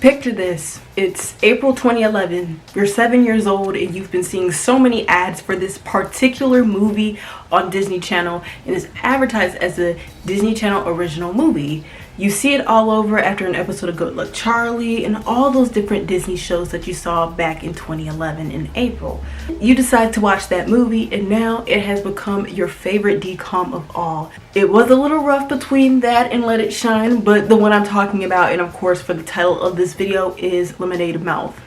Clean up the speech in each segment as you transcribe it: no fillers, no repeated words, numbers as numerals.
Picture this, it's April 2011, you're 7 years old and you've been seeing so many ads for this particular movie on Disney Channel, and it's advertised as a Disney Channel original movie. You see it all over after an episode of Good Luck Charlie and all those different Disney shows that you saw back in 2011 in April. You decide to watch that movie and now it has become your favorite DCOM of all. It was a little rough between that and Let It Shine, but the one I'm talking about, and of course for the title of this video, is Lemonade Mouth.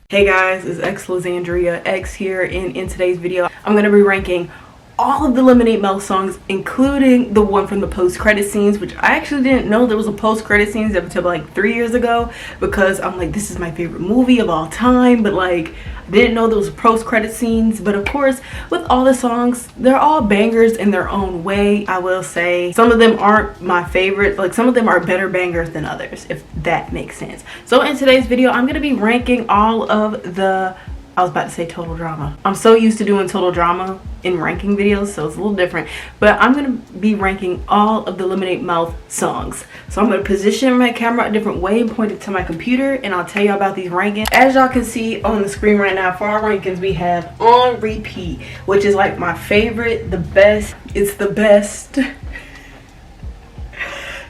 Hey guys, it's X Lizandria X here, and in today's video I'm going to be ranking all of the Lemonade Mouth songs, including the one from the post-credit scenes, which I actually didn't know there was a post-credit scenes up until like 3 years ago, because I'm like, this is my favorite movie of all time, but like I didn't know there was post-credit scenes. But of course, with all the songs, they're all bangers in their own way. I will say some of them aren't my favorite, like some of them are better bangers than others, if that makes sense. So in today's video I'm going to be ranking all of the, I was about to say Total Drama. I'm so used to doing Total Drama in ranking videos, so it's a little different. But I'm going to be ranking all of the Lemonade Mouth songs. So I'm going to position my camera a different way and point it to my computer, and I'll tell you about these rankings. As y'all can see on the screen right now, for our rankings we have On Repeat, which is like my favorite, the best. It's the best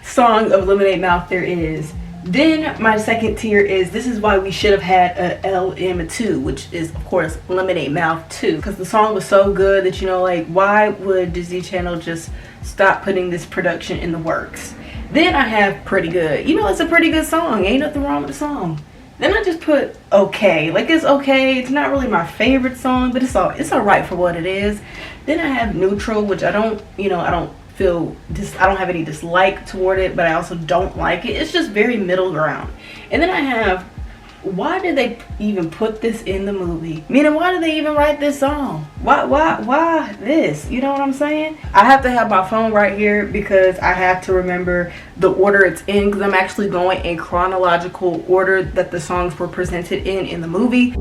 song of Lemonade Mouth there is. Then my second tier is This Is Why We Should Have Had a LM2, which is of course Lemonade Mouth 2, because the song was so good that, you know, like, why would Disney Channel just stop putting this production in the works? Then I have Pretty Good. You know, it's a pretty good song, ain't nothing wrong with the song. Then I just put Okay. Like, it's okay, it's not really my favorite song, but it's all right for what it is. Then I have Neutral, which I don't have any dislike toward it, but I also don't like it. It's just very middle ground. And then I have Why did they even put this in the movie? Meaning, why did they even write this song? Why this? You know what I'm saying? I have to have my phone right here because I have to remember the order it's in, because I'm actually going in chronological order that the songs were presented in the movie.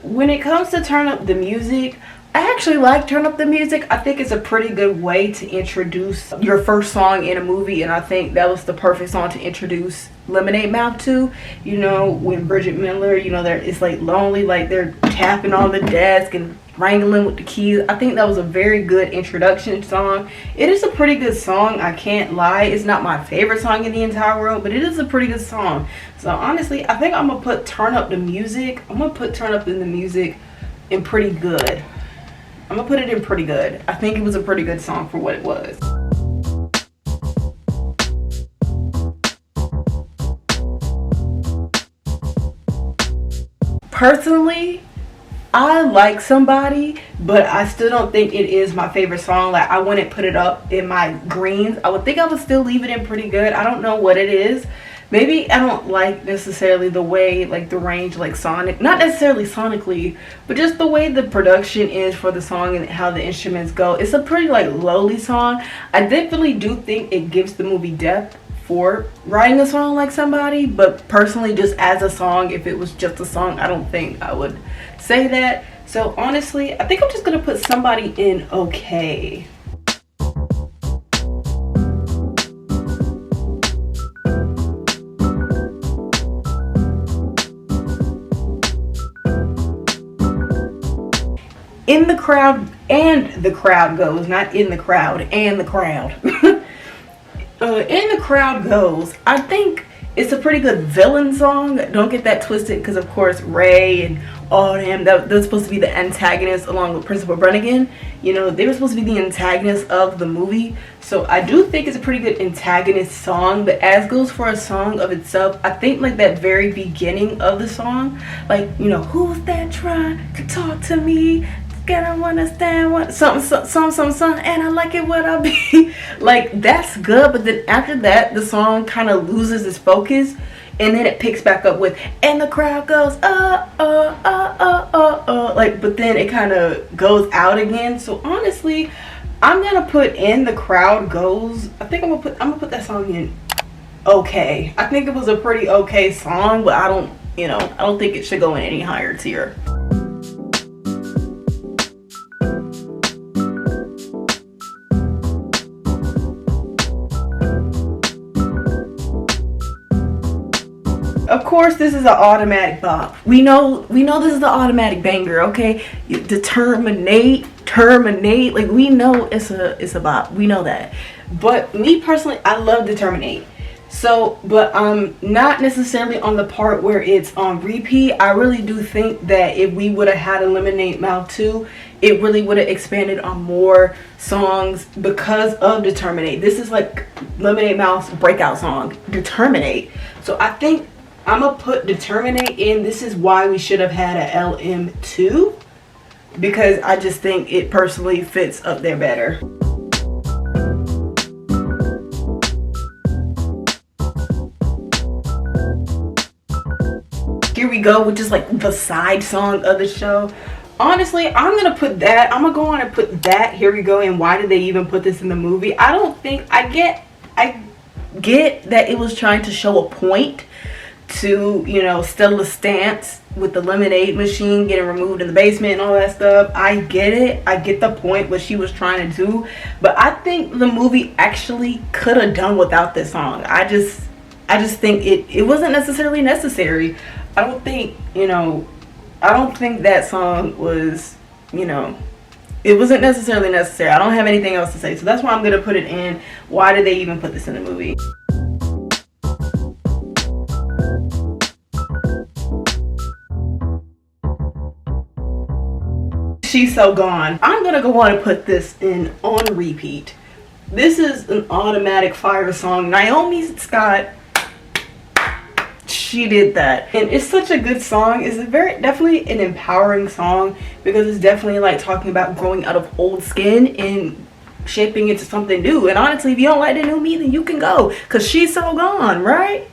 When it comes to Turn Up the Music, I actually like Turn Up the Music. I think it's a pretty good way to introduce your first song in a movie, and I think that was the perfect song to introduce Lemonade Mouth to. You know, when Bridget Miller, you know, it's like lonely, like they're tapping on the desk and wrangling with the keys. I think that was a very good introduction song. It is a pretty good song, I can't lie. It's not my favorite song in the entire world, but it is a pretty good song. So honestly, I think I'm gonna put Turn Up the Music. I'm gonna put Turn Up in the Music in Pretty Good. I'm gonna put it in Pretty Good. I think it was a pretty good song for what it was. Personally, I like Somebody, but I still don't think it is my favorite song. Like, I wouldn't put it up in my greens. I would think I would still leave it in Pretty Good. I don't know what it is. Maybe I don't like necessarily the way, like, the range, like sonic, not necessarily sonically, but just the way the production is for the song and how the instruments go. It's a pretty, like, lowly song. I definitely do think it gives the movie depth for writing a song like Somebody, but personally, just as a song, if it was just a song, I don't think I would say that. So honestly, I think I'm just gonna put Somebody in Okay. In the Crowd and the Crowd Goes, not In the Crowd and the Crowd. In the Crowd Goes, I think it's a pretty good villain song. Don't get that twisted, because of course Ray and all them, they're supposed to be the antagonists along with Principal Brennigan. You know, they were supposed to be the antagonists of the movie. So I do think it's a pretty good antagonist song, but as goes for a song of itself, I think like that very beginning of the song, like, you know, who's that trying to talk to me? Gotta understand what something, and I like it what I be. Like, that's good, but then after that the song kind of loses its focus, and then it picks back up with And the Crowd Goes like, but then it kind of goes out again. So honestly, I'm gonna put In the Crowd Goes. I think I'm gonna put that song in Okay. I think it was a pretty okay song, but I don't you know, I don't think it should go in any higher tier. Of course, this is an automatic bop. We know this is the automatic banger, okay? Terminate. Like, we know it's a bop. We know that. But me personally, I love Determinate. So, but not necessarily on the part where it's on repeat. I really do think that if we would have had a Lemonade Mouth 2, it really would have expanded on more songs because of Determinate. This is like Lemonade Mouth's breakout song, Determinate. So I think I'm gonna put Determinate in. This is why we should have had a LM2, because I just think it personally fits up there better. Here We Go, which is like the side song of the show. Honestly, I'm gonna put that. I'm gonna go on and put that, Here We Go, and why did they even put this in the movie? I don't think, I get that it was trying to show a point to, you know, Stella's stance with the lemonade machine getting removed in the basement and all that stuff. I get it. I get the point, what she was trying to do. But I think the movie actually could have done without this song. I just think it wasn't necessarily necessary. I don't think that song was, you know, it wasn't necessarily necessary. I don't have anything else to say. So that's why I'm going to put it in. Why did they even put this in the movie? She's So Gone. I'm gonna go on and put this in on repeat. This is an automatic fire song. Naomi Scott, she did that, and it's such a good song. It's definitely an empowering song, because it's definitely like talking about growing out of old skin and shaping into something new. And honestly, if you don't like the new me, then you can go, because she's so gone, right?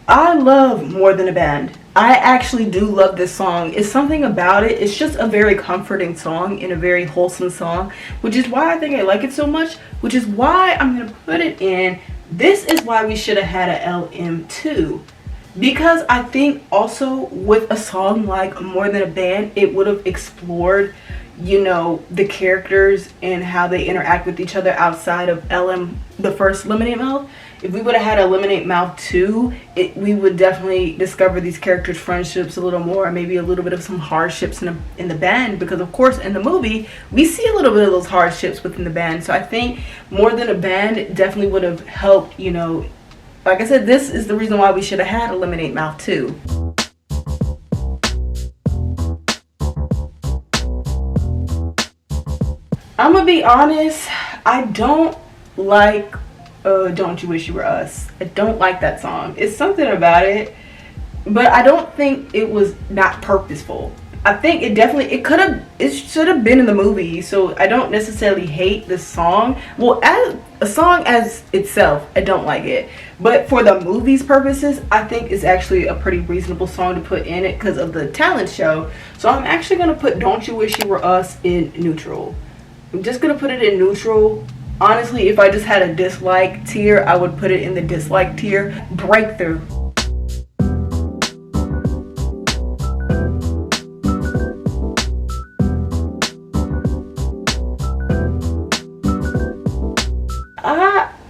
I love More Than a Band. I actually do love this song. It's something about it. It's just a very comforting song and a very wholesome song, which is why I think I like it so much, which is why I'm going to put it in. This is why we should have had a LM2. Because I think also with a song like More Than a Band, it would have explored, you know, the characters and how they interact with each other outside of the first Lemonade Mouth. If we would have had a Lemonade Mouth 2, we would definitely discover these characters' friendships a little more, maybe a little bit of some hardships in the band, because of course in the movie we see a little bit of those hardships within the band. So I think More Than a Band definitely would have helped, you know, like I said, this is the reason why we should have had a Lemonade Mouth 2. I'm gonna be honest, I don't like Don't You Wish You Were Us. I don't like that song. It's something about it, but I don't think it was not purposeful. I think it should have been in the movie, so I don't necessarily hate the song. Well, as a song as itself, I don't like it, but for the movie's purposes, I think it's actually a pretty reasonable song to put in it because of the talent show. So I'm actually gonna put Don't You Wish You Were Us in neutral. I'm just gonna put it in neutral. Honestly, if I just had a dislike tier, I would put it in the dislike tier. Breakthrough.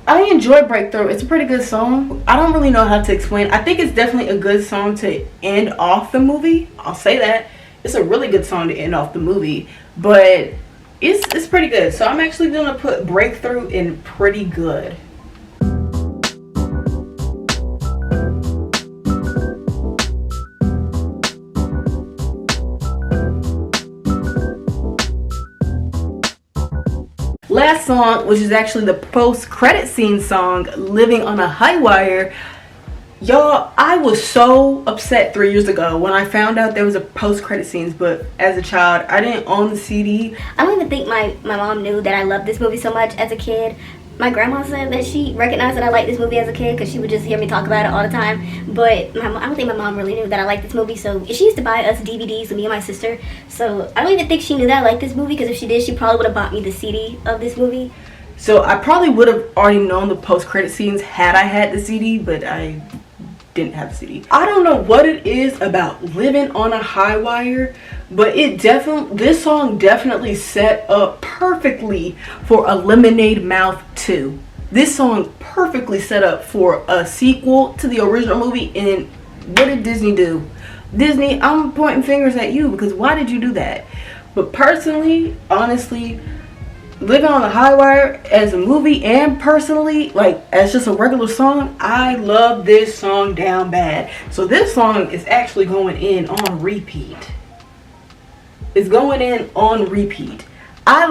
I enjoy Breakthrough. It's a pretty good song. I don't really know how to explain. I think it's definitely a good song to end off the movie. I'll say that. It's a really good song to end off the movie, but it's pretty good. So I'm actually gonna put Breakthrough in pretty good. Last song, which is actually the post-credit scene song, Living on a High Wire. Y'all, I was so upset 3 years ago when I found out there was a post-credit scenes, but as a child, I didn't own the CD. I don't even think my mom knew that I loved this movie so much as a kid. My grandma said that she recognized that I liked this movie as a kid because she would just hear me talk about it all the time. But I don't think my mom really knew that I liked this movie. So she used to buy us DVDs with me and my sister. So I don't even think she knew that I liked this movie, because if she did, she probably would have bought me the CD of this movie. So I probably would have already known the post-credit scenes had I had the CD, but I didn't have the CD. I don't know what it is about Living on a High Wire, but this song definitely set up perfectly for a Lemonade Mouth 2. This song perfectly set up for a sequel to the original movie. And what did Disney do? Disney, I'm pointing fingers at you, because why did you do that? But personally, honestly, Living on the High Wire as a movie, and personally, like as just a regular song, I love this song down bad. So this song is actually going in on repeat. It's going in on repeat. I'll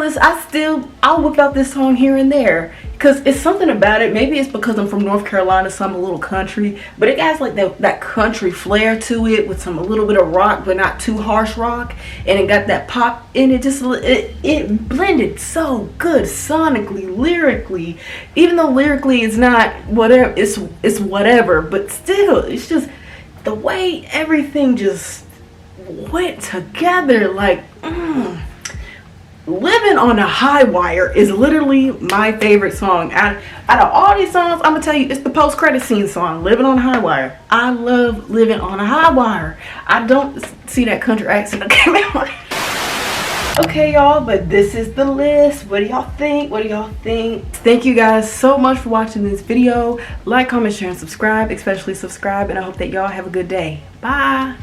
whip out this song here and there because it's something about it. Maybe it's because I'm from North Carolina, so I'm a little country, but it has like that country flair to it with a little bit of rock, but not too harsh rock, and it got that pop in it. It blended so good sonically, lyrically, even though lyrically it's not whatever, it's whatever, but still, it's just the way everything just went together. Like, Living on a High Wire is literally my favorite song. Out of all these songs, I'm gonna tell you, it's the post-credit scene song, Living on a High Wire. I love Living on a High Wire. I don't see that country accent. Okay, y'all, but this is the list. What do y'all think? Thank you guys so much for watching this video. Like, comment, share, and subscribe, especially subscribe, and I hope that y'all have a good day. Bye.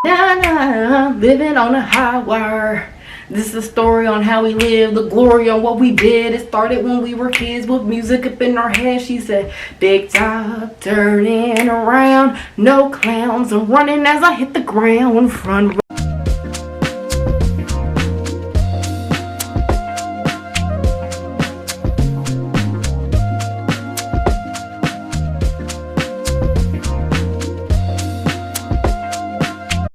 Living on a high wire. This is a story on how we live, the glory on what we did. It started when we were kids with music up in our head. She said, big top turning around, no clowns. I'm running as I hit the ground. Front